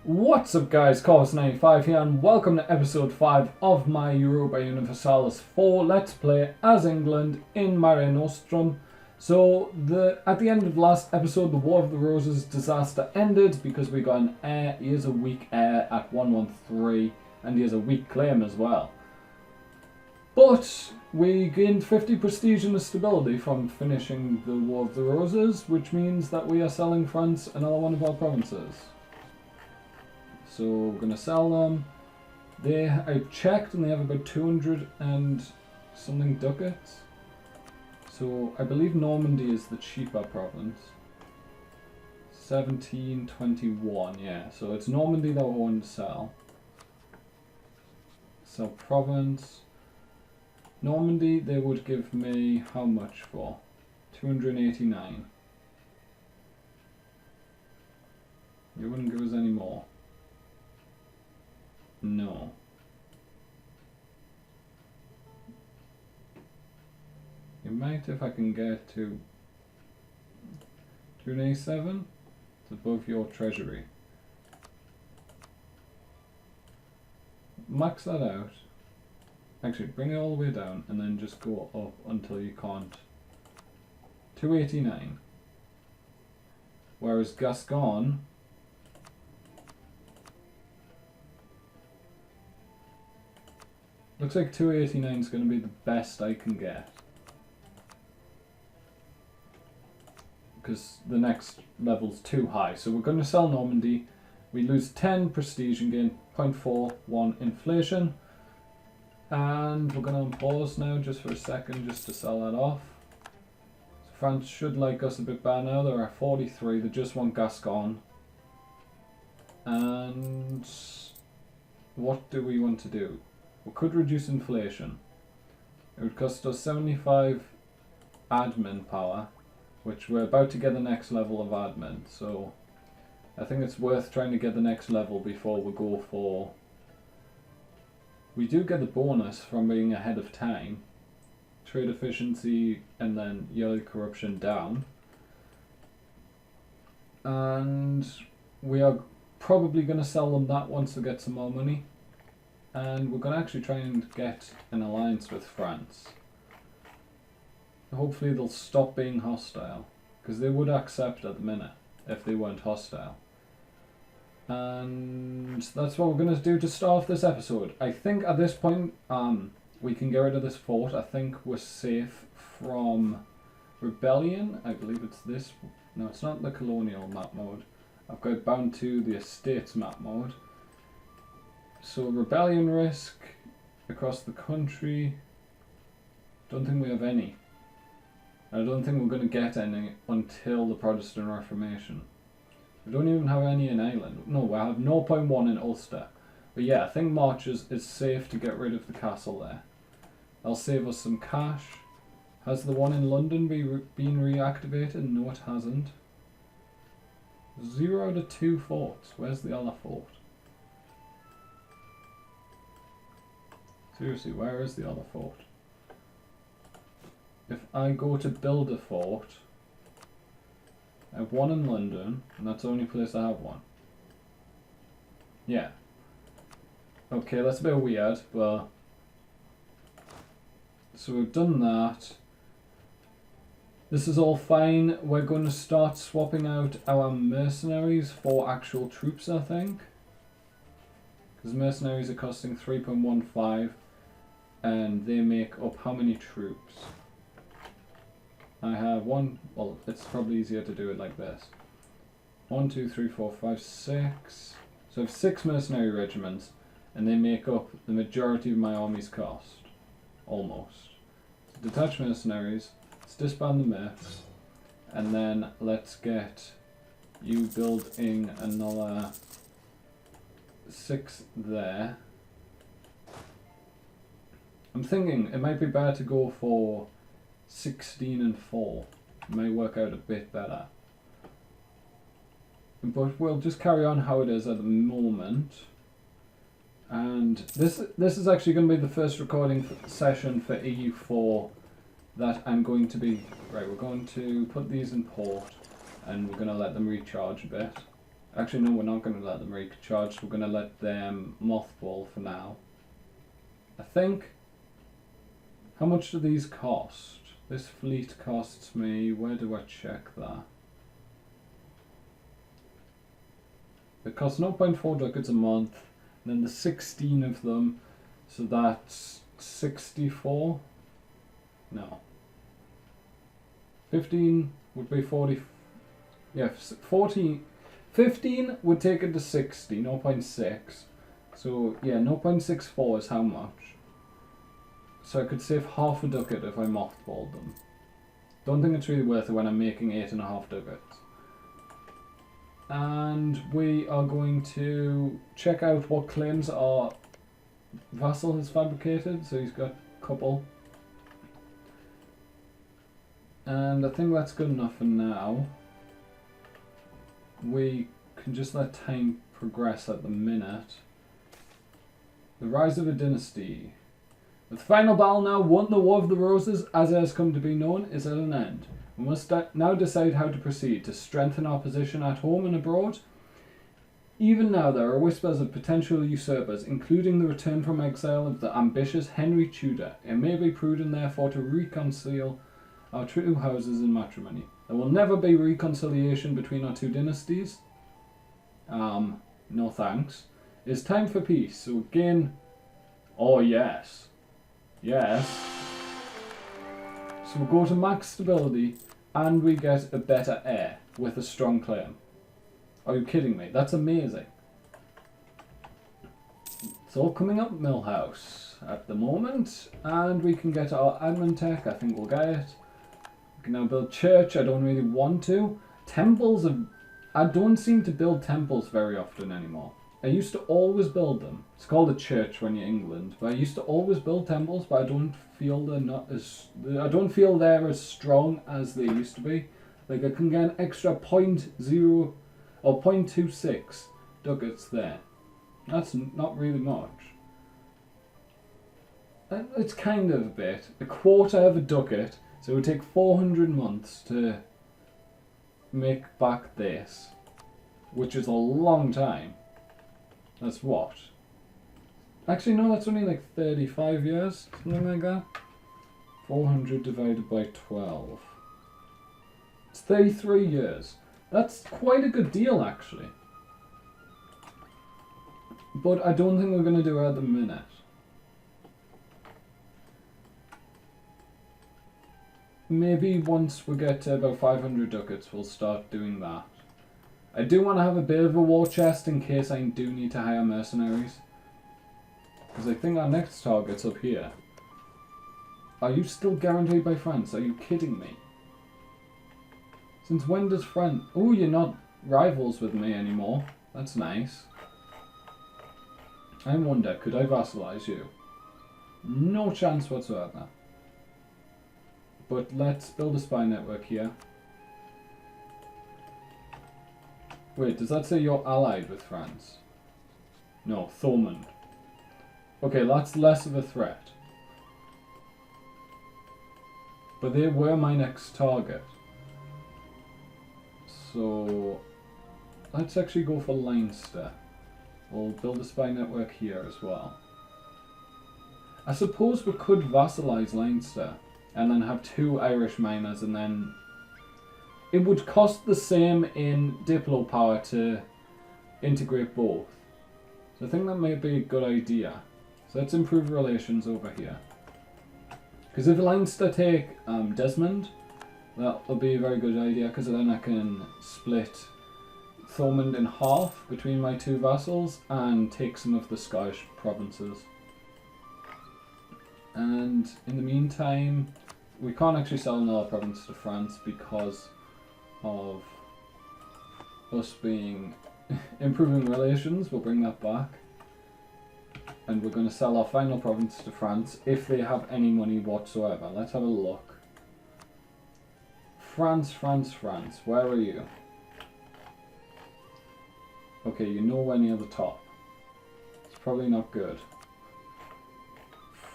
What's up guys, Corvus95 here and welcome to episode 5 of my Europa Universalis 4 Let's Play as England in Mare Nostrum. So at the end of last episode the War of the Roses disaster ended because we got an heir. He is a weak heir at 113 and he has a weak claim as well. But we gained 50 prestige and stability from finishing the War of the Roses, which means that we are selling France another one of our provinces. So we're going to sell them. I checked and they have about 200 and something ducats. So I believe Normandy is the cheaper province. 1721, yeah. So it's Normandy that we want to sell. Sell province. Normandy they would give me how much for? 289. You wouldn't give us any more. No. You might if I can get to 287. It's above your treasury. Max that out. Actually, bring it all the way down and then just go up until you can't. 289. Whereas Gascon, looks like 289 is going to be the best I can get. Because the next level's too high. So we're going to sell Normandy. We lose 10 prestige and gain 0.41 inflation. And we're going to pause now just for a second just to sell that off. So France should like us a bit better now. They're at 43. They just want Gascon. And what do we want to do? We could reduce inflation. It would cost us 75 admin power, which we're about to get the next level of admin. So I think it's worth trying to get the next level before we go for... We do get the bonus from being ahead of time. Trade efficiency and then yearly corruption down. And we are probably going to sell them that once we get some more money. And we're going to actually try and get an alliance with France. Hopefully they'll stop being hostile. Because they would accept at the minute if they weren't hostile. And that's what we're going to do to start off this episode. I think at this point we can get rid of this fort. I think we're safe from rebellion. I believe it's this. No, it's not the colonial map mode. I've got it bound to the estates map mode. So rebellion risk across the country. Don't think we have any. I don't think we're going to get any until the Protestant Reformation. We don't even have any in Ireland. No, we have 0.1 in Ulster. But yeah, I think March is safe to get rid of the castle there. That'll save us some cash. Has the one in London been reactivated? No, it hasn't. 0 out of 2 forts. Where's the other fort? Seriously, where is the other fort? If I go to build a fort, I have one in London, and that's the only place I have one. Yeah. Okay, that's a bit weird, but... So we've done that. This is all fine. We're going to start swapping out our mercenaries for actual troops, I think. Because mercenaries are costing 3.15, and they make up how many troops? I have one, well, it's probably easier to do it like this. 1, 2, 3, 4, 5, 6. So I have 6 mercenary regiments, and they make up the majority of my army's cost. Almost. So detach mercenaries, let's disband the myths, and then let's get you building another 6 there. I'm thinking it might be better to go for 16 and 4. It may work out a bit better. But we'll just carry on how it is at the moment. And this is actually going to be the first recording session for EU4 that I'm going to be... Right, we're going to put these in port and we're going to let them recharge a bit. Actually, no, we're not going to let them recharge. We're going to let them mothball for now. I think... How much do these cost? This fleet costs me... Where do I check that? It costs 0.4 ducats a month. And then there's 16 of them. So that's 64? No. 15 would be 40... Yeah, 14... 15 would take it to 60, 0.6. So, yeah, 0.64 is how much. So I could save half a ducat if I mothballed them. Don't think it's really worth it when I'm making 8.5 ducats. And we are going to check out what claims our vassal has fabricated. So he's got a couple. And I think that's good enough for now. We can just let time progress at the minute. The rise of a dynasty. The final battle now won, the War of the Roses, as it has come to be known, is at an end. We must now decide how to proceed to strengthen our position at home and abroad. Even now there are whispers of potential usurpers, including the return from exile of the ambitious Henry Tudor. It may be prudent therefore to reconcile our two houses in matrimony. There will never be reconciliation between our two dynasties. No thanks. It's time for peace, so again... Oh yes. Yes. So we'll go to max stability and we get a better heir with a strong claim. Are you kidding me? That's amazing. It's all coming up Millhouse at the moment, and we can get our admin tech. I think we'll get it. We can now build church. I don't really want to. Temples are... I don't seem to build temples very often anymore. I used to always build them. It's called a church when you're England, but I used to always build temples, but I don't feel they're as strong as they used to be. Like I can get an extra 0.0 or 0.26 ducats there. That's not really much. It's kind of a bit. A quarter of a ducat, so it would take 400 months to make back this, which is a long time. That's what? Actually, no, that's only like 35 years, something like that. 400 divided by 12. It's 33 years. That's quite a good deal, actually. But I don't think we're going to do it at the minute. Maybe once we get to about 500 ducats, we'll start doing that. I do want to have a bit of a war chest in case I do need to hire mercenaries. Because I think our next target's up here. Are you still guaranteed by France? Are you kidding me? Since when does France... Oh, you're not rivals with me anymore. That's nice. I wonder, could I vassalize you? No chance whatsoever. But let's build a spy network here. Wait, does that say you're allied with France? No, Thomond. Okay, that's less of a threat. But they were my next target. So, let's actually go for Leinster. We'll build a spy network here as well. I suppose we could vassalize Leinster and then have 2 Irish miners, and then it would cost the same in Diplo power to integrate both. So I think that might be a good idea. So let's improve relations over here. Because if Leinster take Desmond, that'll be a very good idea, because then I can split Thomond in half between my 2 vassals and take some of the Scottish provinces. And in the meantime, we can't actually sell another province to France because of us being improving relations. We'll bring that back. And we're going to sell our final province to France if they have any money whatsoever. Let's have a look. France, France, France. Where are you? Okay, you're nowhere near the top. It's probably not good.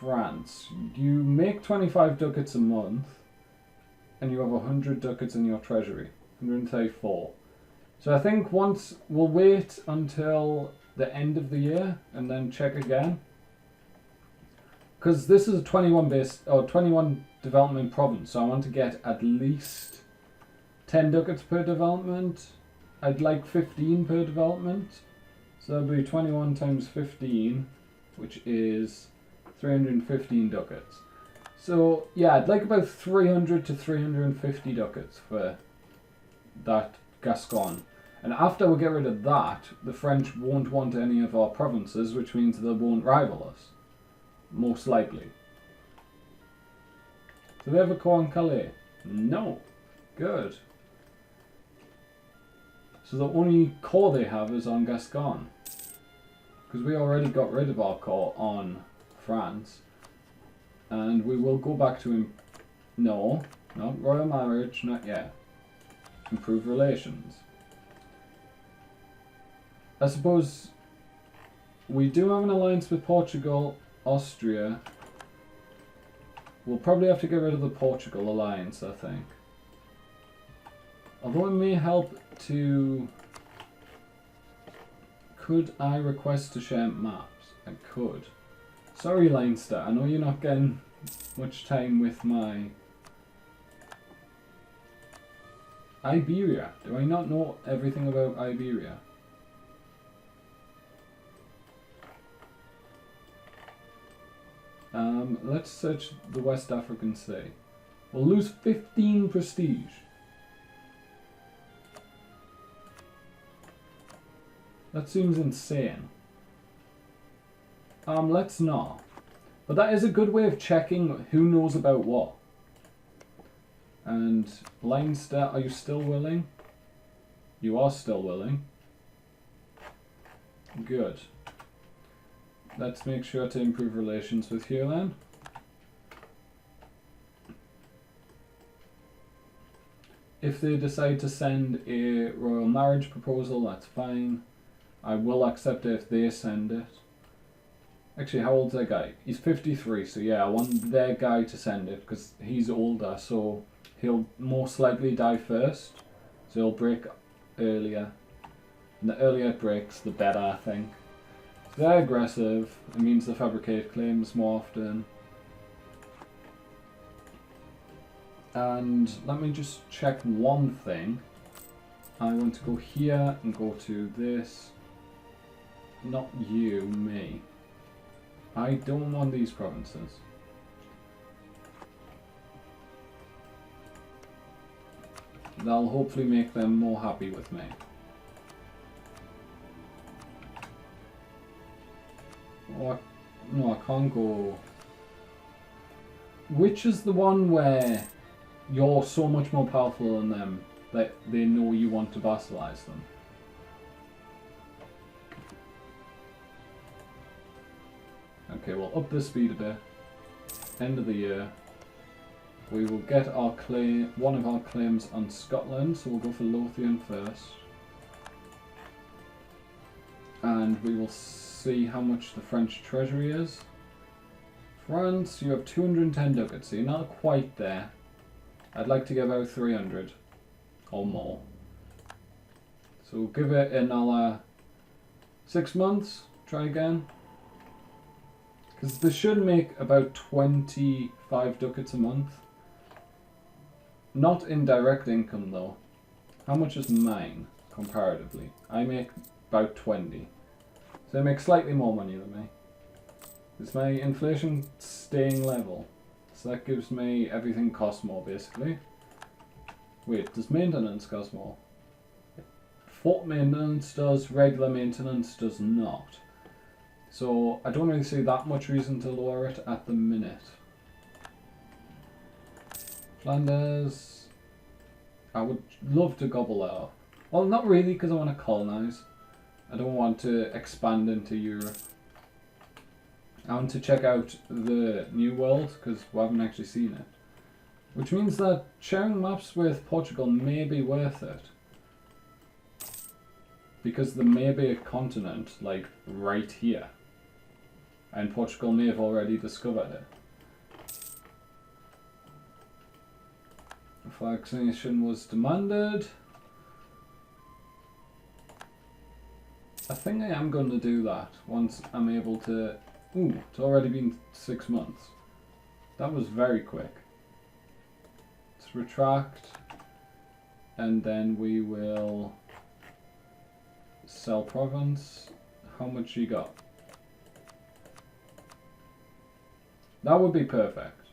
France. You make 25 ducats a month and you have 100 ducats in your treasury. 134. So I think once we'll wait until the end of the year and then check again. Because this is a 21 development province, so I want to get at least 10 ducats per development. I'd like 15 per development. So that'll be 21 times 15, which is 315 ducats. So yeah, I'd like about 300 to 350 ducats for that Gascon. And after we get rid of that, the French won't want any of our provinces, which means they won't rival us. Most likely. Do they have a core in Calais? No. Good. So the only core they have is on Gascon. Because we already got rid of our core on France. And we will go back to no, not royal marriage, not yet. Improve relations. I suppose we do have an alliance with Portugal, Austria. We'll probably have to get rid of the Portugal alliance, I think. Although it may help to... Could I request to share maps? I could. Sorry, Leinster, I know you're not getting much time with my... Iberia. Do I not know everything about Iberia? Let's search the West African Sea. We'll lose 15 prestige. That seems insane. Let's not. But that is a good way of checking who knows about what. And Leinster, are you still willing? You are still willing. Good. Let's make sure to improve relations with you then. If they decide to send a royal marriage proposal, that's fine. I will accept it if they send it. Actually, how old's that guy? He's 53, so yeah, I want their guy to send it because he's older, so he'll most likely die first. So he'll break earlier. And the earlier it breaks, the better, I think. They're aggressive. It means they fabricate claims more often. And let me just check one thing. I want to go here and go to this. Not you, me. I don't want these provinces. That'll hopefully make them more happy with me. Oh, no, I can't go. Which is the one where you're so much more powerful than them that they know you want to vassalize them? Okay, we'll up the speed a bit. End of the year. We will get our claim, one of our claims on Scotland, so we'll go for Lothian first. And we will see how much the French treasury is. France, you have 210 ducats, so you're not quite there. I'd like to get about 300 or more. So we'll give it another 6 months, try again. Because this should make about 25 ducats a month. Not in direct income though. How much is mine, comparatively? I make about 20. So I make slightly more money than me. Is my inflation staying level? So that gives me everything costs more basically. Wait, does maintenance cost more? Fort maintenance does, regular maintenance does not. So I don't really see that much reason to lower it at the minute. Flanders, I would love to gobble that up. Well, not really because I want to colonize. I don't want to expand into Europe. I want to check out the New World because we haven't actually seen it. Which means that sharing maps with Portugal may be worth it. Because there may be a continent, like, right here. And Portugal may have already discovered it. Vaccination was demanded. I think I am going to do that once I'm able to... Ooh, it's already been 6 months. That was very quick. Let's retract. And then we will sell province. How much you got? That would be perfect.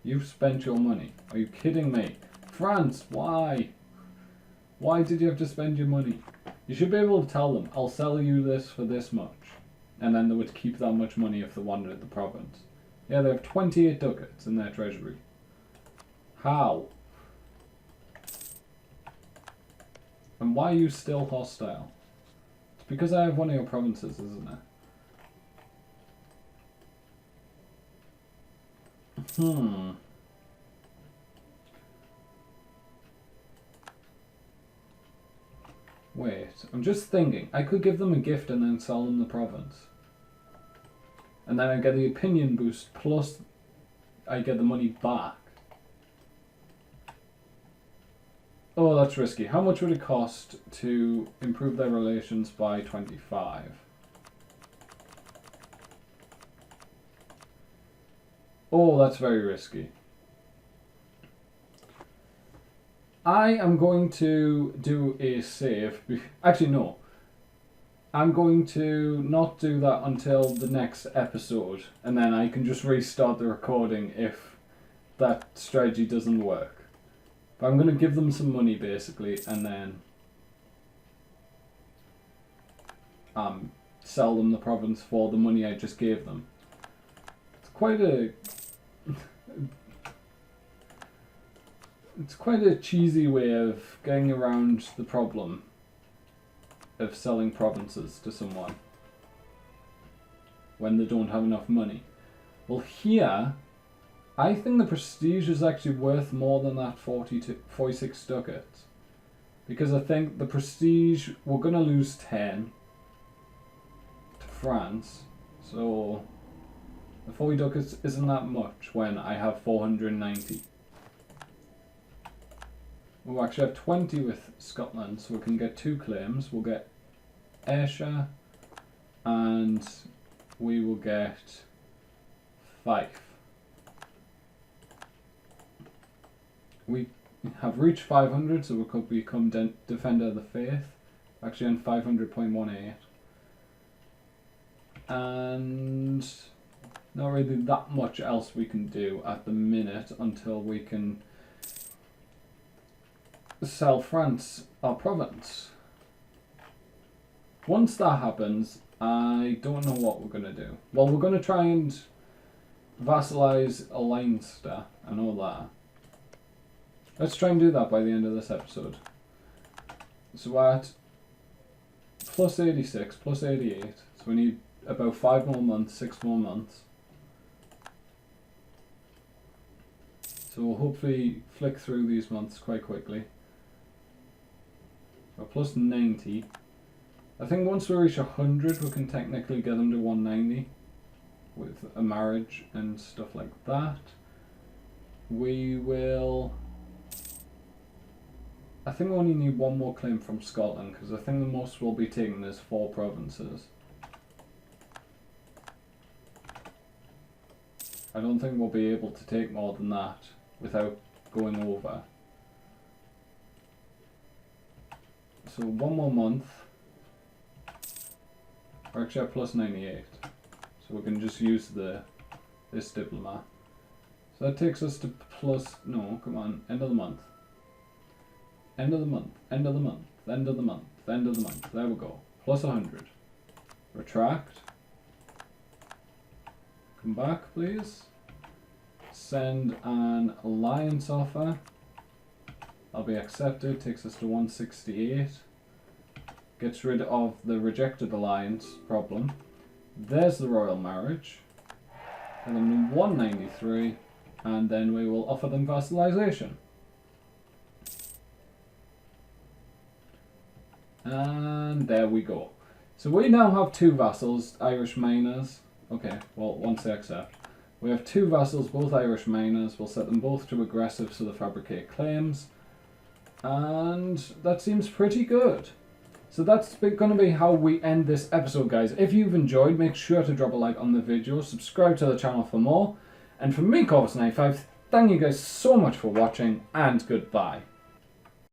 You've spent your money. Are you kidding me? France, why? Why did you have to spend your money? You should be able to tell them, I'll sell you this for this much. And then they would keep that much money if they wanted the province. Yeah, they have 28 ducats in their treasury. How? And why are you still hostile? It's because I have one of your provinces, isn't it? Wait, I'm just thinking. I could give them a gift and then sell them the province. And then I get the opinion boost, plus I get the money back. Oh, that's risky. How much would it cost to improve their relations by 25? Oh, that's very risky. I am going to do a save. Actually, no. I'm going to not do that until the next episode, and then I can just restart the recording if that strategy doesn't work. But I'm going to give them some money, basically, and then sell them the province for the money I just gave them. It's quite a... It's quite a cheesy way of getting around the problem of selling provinces to someone when they don't have enough money. Well, here, I think the prestige is actually worth more than that 46 ducats. Because I think the prestige, we're going to lose 10 to France. So, the 40 ducats isn't that much when I have 490. We'll actually have 20 with Scotland, so we can get 2 claims. We'll get Ayrshire, and we will get Fife. We have reached 500, so we could become Defender of the Faith. Actually on 500.18. And not really that much else we can do at the minute until we can sell France our province. Once that happens, I don't know what we're going to do. Well, we're going to try and vassalize a Leinster and all that. Let's try and do that by the end of this episode. So at plus 86, plus 88, so we need about 5 more months, 6 more months. So we'll hopefully flick through these months quite quickly. We're plus 90. I think once we reach 100 we can technically get them to 190 with a marriage and stuff like that. We will... I think we only need 1 more claim from Scotland because I think the most we'll be taking is 4 provinces. I don't think we'll be able to take more than that without going over. So 1 more month. We're actually at plus 98. So we can just use this diplomat. So that takes us to plus... No, come on. End of the month. End of the month. End of the month. End of the month. End of the month. There we go. Plus 100. Retract. Come back, please. Send an alliance offer. That'll be accepted. Takes us to 168. Gets rid of the rejected alliance problem. There's the royal marriage. And then 193. And then we will offer them vassalization. And there we go. So we now have 2 vassals, Irish miners. Okay, well, once they accept. We have 2 vassals, both Irish miners. We'll set them both to aggressive so they fabricate claims. And that seems pretty good. So that's going to be how we end this episode, guys. If you've enjoyed, make sure to drop a like on the video, subscribe to the channel for more. And from me, Corvus95, thank you guys so much for watching, and goodbye.